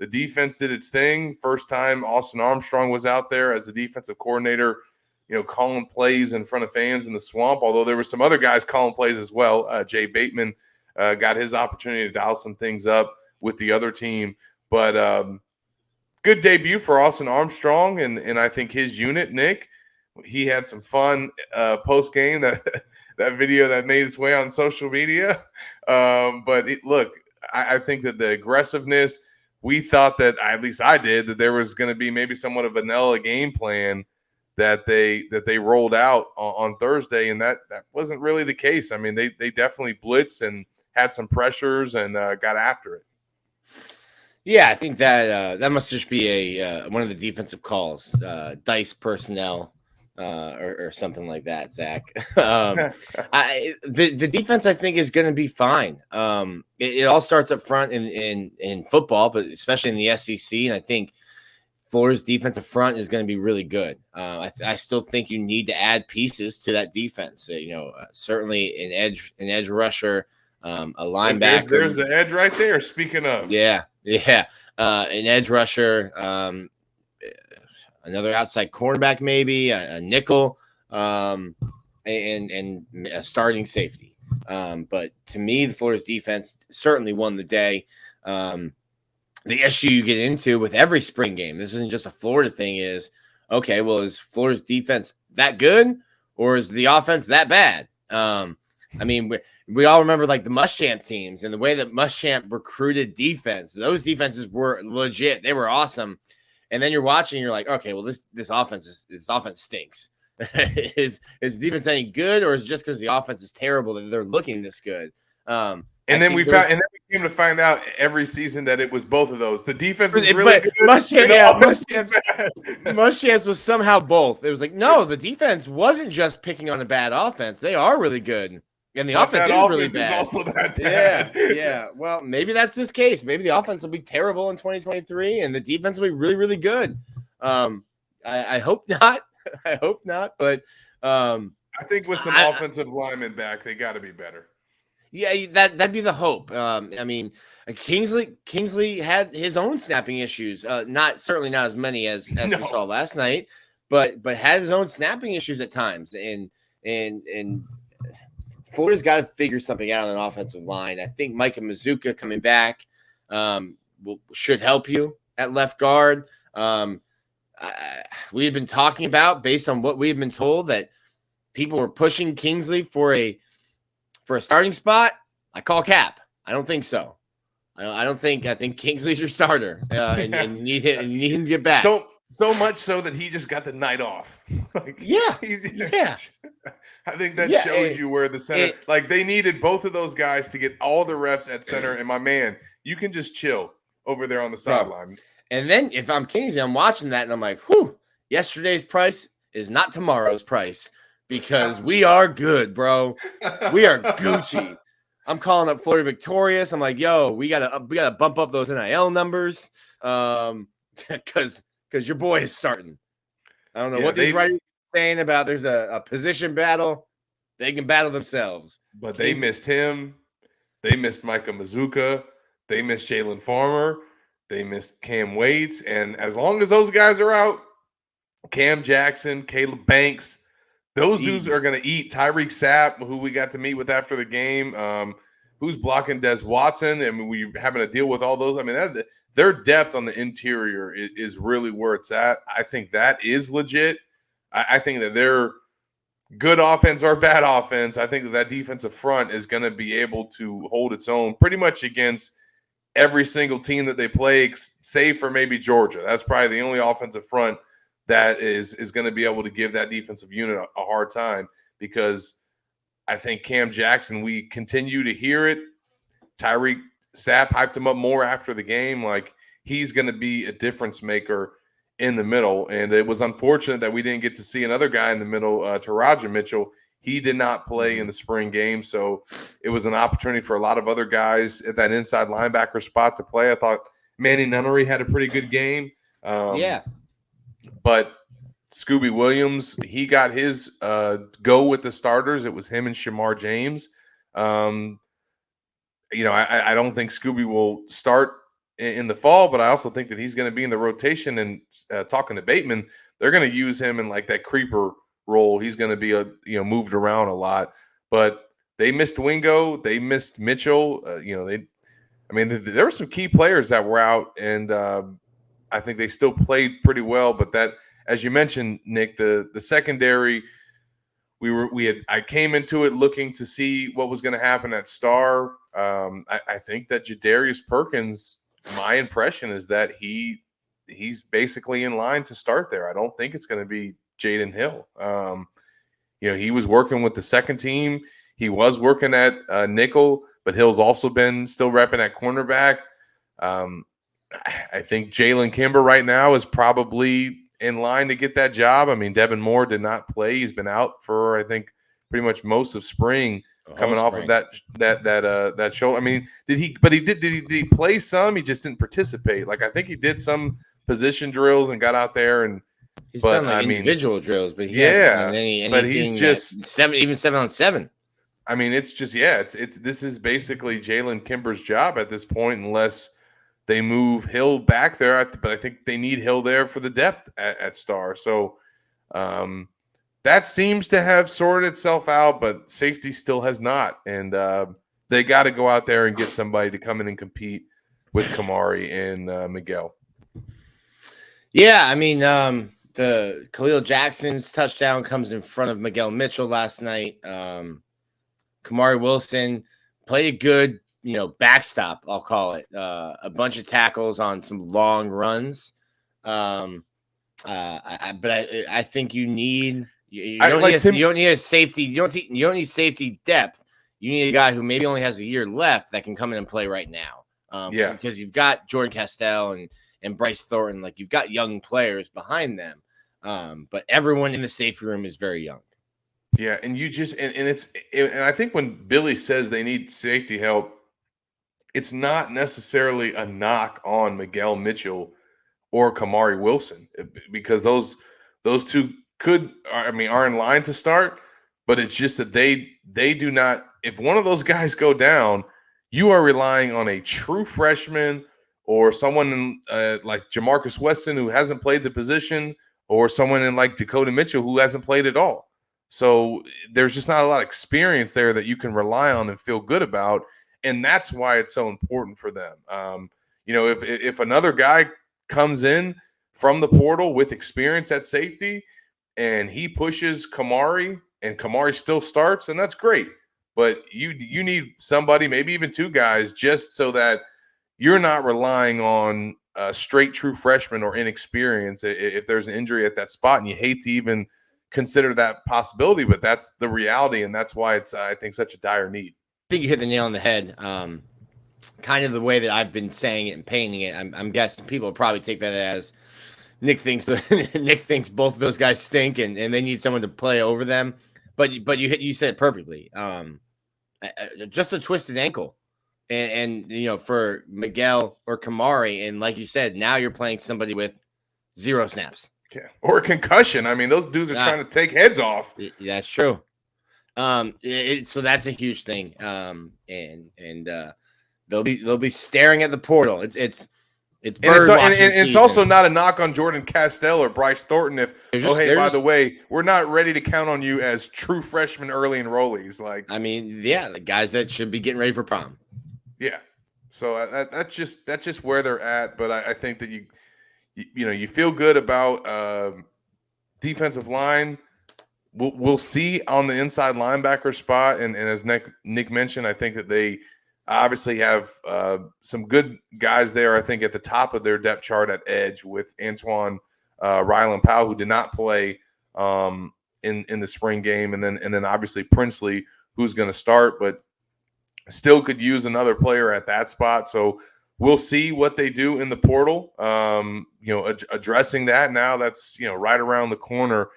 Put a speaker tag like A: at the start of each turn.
A: The defense did its thing. First time Austin Armstrong was out there as the defensive coordinator, calling plays in front of fans in the Swamp, although there were some other guys calling plays as well. Jay Bateman got his opportunity to dial some things up with the other team. But good debut for Austin Armstrong, and I think his unit, Nick, he had some fun post-game, that video that made its way on social media. But look, I think that the aggressiveness, we thought that, at least I did, that there was going to be maybe somewhat of a vanilla game plan that they rolled out on Thursday, and that wasn't really the case. I mean, they definitely blitzed and had some pressures and got after it.
B: Yeah, I think that must just be a one of the defensive calls, dice personnel, or something like that, Zach. The defense, I think, is going to be fine. It all starts up front in football, but especially in the SEC, and I think Florida's defensive front is going to be really good. I still think you need to add pieces to that defense. Certainly an edge rusher, a linebacker.
A: There's the edge right there. Speaking of,
B: yeah, an edge rusher, another outside cornerback, maybe a nickel, and a starting safety. But to me, the Florida's defense certainly won the day. The issue you get into with every spring game, this isn't just a Florida thing, is, okay, well, is Florida's defense that good, or is the offense that bad? I mean, we all remember like the Muschamp teams and the way that Muschamp recruited defense. Those defenses were legit. They were awesome. And then you're watching, you're like, okay, well, this offense stinks. Is defense any good, or is it just because the offense is terrible that they're looking this good?
A: And then we came to find out every season that it was both of those. The defense was really good.
B: Muschamp's was somehow both. It was like, no, the defense wasn't just picking on a bad offense. They are really good. And the offense is really bad.
A: Also that bad.
B: Yeah. Well, maybe that's this case. Maybe the offense will be terrible in 2023, and the defense will be really, really good. I hope not. I hope not. But
A: I think with some offensive linemen back, they got to be better.
B: Yeah, that'd be the hope. I mean, Kingsley had his own snapping issues. Certainly not as many as we saw last night, but had his own snapping issues at times. And Florida's got to figure something out on an offensive line. I think Micah Mazuka coming back should help you at left guard. We've been talking about, based on what we've been told, that people were pushing Kingsley for a starting spot. I call cap. I don't think so. I think Kingsley's your starter, and you need him to get back.
A: So much so that he just got the night off.
B: Yeah.
A: I think that shows you where the center. They needed both of those guys to get all the reps at center. And my man, you can just chill over there on the sideline.
B: And then if I'm Kingsley, I'm watching that and I'm like, whew, yesterday's price is not tomorrow's price. Because we are good, bro. We are Gucci. I'm calling up Florida Victorious. I'm like, yo, we gotta bump up those NIL numbers, because your boy is starting. I don't know what these writers are saying about there's a position battle. They can battle themselves.
A: But they missed him. They missed Micah Mazuka. They missed Jalen Farmer. They missed Cam Waits. And as long as those guys are out, Cam Jackson, Caleb Banks, those dudes are going to eat. Tyreek Sapp, who we got to meet with after the game, who's blocking Des Watson, and we're having to deal with all those. I mean, their depth on the interior is really where it's at. I think that is legit. I think that they're good offense or bad offense. I think that defensive front is going to be able to hold its own pretty much against every single team that they play, save for maybe Georgia. That's probably the only offensive front that is going to be able to give that defensive unit a hard time, because I think Cam Jackson, we continue to hear it. Tyreek Sapp hyped him up more after the game. Like, he's going to be a difference maker in the middle. And it was unfortunate that we didn't get to see another guy in the middle, Taraja Mitchell. He did not play in the spring game, so it was an opportunity for a lot of other guys at that inside linebacker spot to play. I thought Manny Nunnery had a pretty good game. But Scooby Williams, he got his go with the starters. It was him and Shamar James. I don't think Scooby will start in the fall, but I also think that he's going to be in the rotation. And talking to Bateman, they're going to use him in like that creeper role. He's going to be moved around a lot. But they missed Wingo, they missed Mitchell. There were some key players that were out, and I think they still played pretty well. But that, as you mentioned, Nick, the secondary. I came into it looking to see what was going to happen at star. I think that Jadarius Perkins, my impression is that he's basically in line to start there. I don't think it's going to be Jaden Hill. He was working with the second team. He was working at nickel, but Hill's also been still repping at cornerback. I think Jalen Kimber right now is probably in line to get that job. I mean, Devin Moore did not play. He's been out for, I think, pretty much most of spring, coming off of that shoulder. I mean, did he play some? He just didn't participate. Like, I think he did some position drills and got out there and
B: he's done individual drills, but he hasn't done anything.
A: But he's just
B: 7-on-7.
A: I mean, it's just this is basically Jalen Kimber's job at this point, unless they move Hill back there, but I think they need Hill there for the depth at star. So that seems to have sorted itself out, but safety still has not. And they got to go out there and get somebody to come in and compete with Kamari and Miguel.
B: Yeah, I mean, the Khalil Jackson's touchdown comes in front of Miguel Mitchell last night. Kamari Wilson played a good, backstop, I'll call it. A bunch of tackles on some long runs. I think you don't need a safety. You don't need safety depth. You need a guy who maybe only has a year left that can come in and play right now. Because you've got Jordan Castell and Bryce Thornton. Like, you've got young players behind them. But everyone in the safety room is very young.
A: Yeah, and you just and I think when Billy says they need safety help, it's not necessarily a knock on Miguel Mitchell or Kamari Wilson, because those two are in line to start, but it's just that they do not. If one of those guys go down, you are relying on a true freshman or someone like Jamarcus Weston, who hasn't played the position, or someone in like Dakota Mitchell who hasn't played at all. So there's just not a lot of experience there that you can rely on and feel good about. And that's why it's so important for them. If another guy comes in from the portal with experience at safety and he pushes Kamari and Kamari still starts, then that's great. But you need somebody, maybe even two guys, just so that you're not relying on a straight true freshman or inexperience if there's an injury at that spot, and you hate to even consider that possibility, but that's the reality, and that's why it's I think such a dire need.
B: I think you hit the nail on the head. Kind of the way that I've been saying it and painting it. I'm guessing people will probably take that as Nick thinks both of those guys stink and they need someone to play over them. But you said it perfectly. Just a twisted ankle, and for Miguel or Kamari, and like you said, now you're playing somebody with 0 snaps.
A: Yeah, or a concussion. I mean, those dudes are trying to take heads off.
B: That's true. So that's a huge thing. And they'll be staring at the portal. It's
A: it's also not a knock on Jordan Castell or Bryce Thornton. By the way, we're not ready to count on you as true freshmen early enrollees. Like,
B: I mean, yeah, the guys that should be getting ready for prom.
A: Yeah. So that's just where they're at. But I think that you feel good about defensive line. We'll see on the inside linebacker spot, and as Nick mentioned, I think that they obviously have some good guys there. I think at the top of their depth chart at edge with Antoine Ryland Powell, who did not play in the spring game, and then obviously Princely, who's going to start, but still could use another player at that spot. So we'll see what they do in the portal. Addressing that now, that's right around the corner.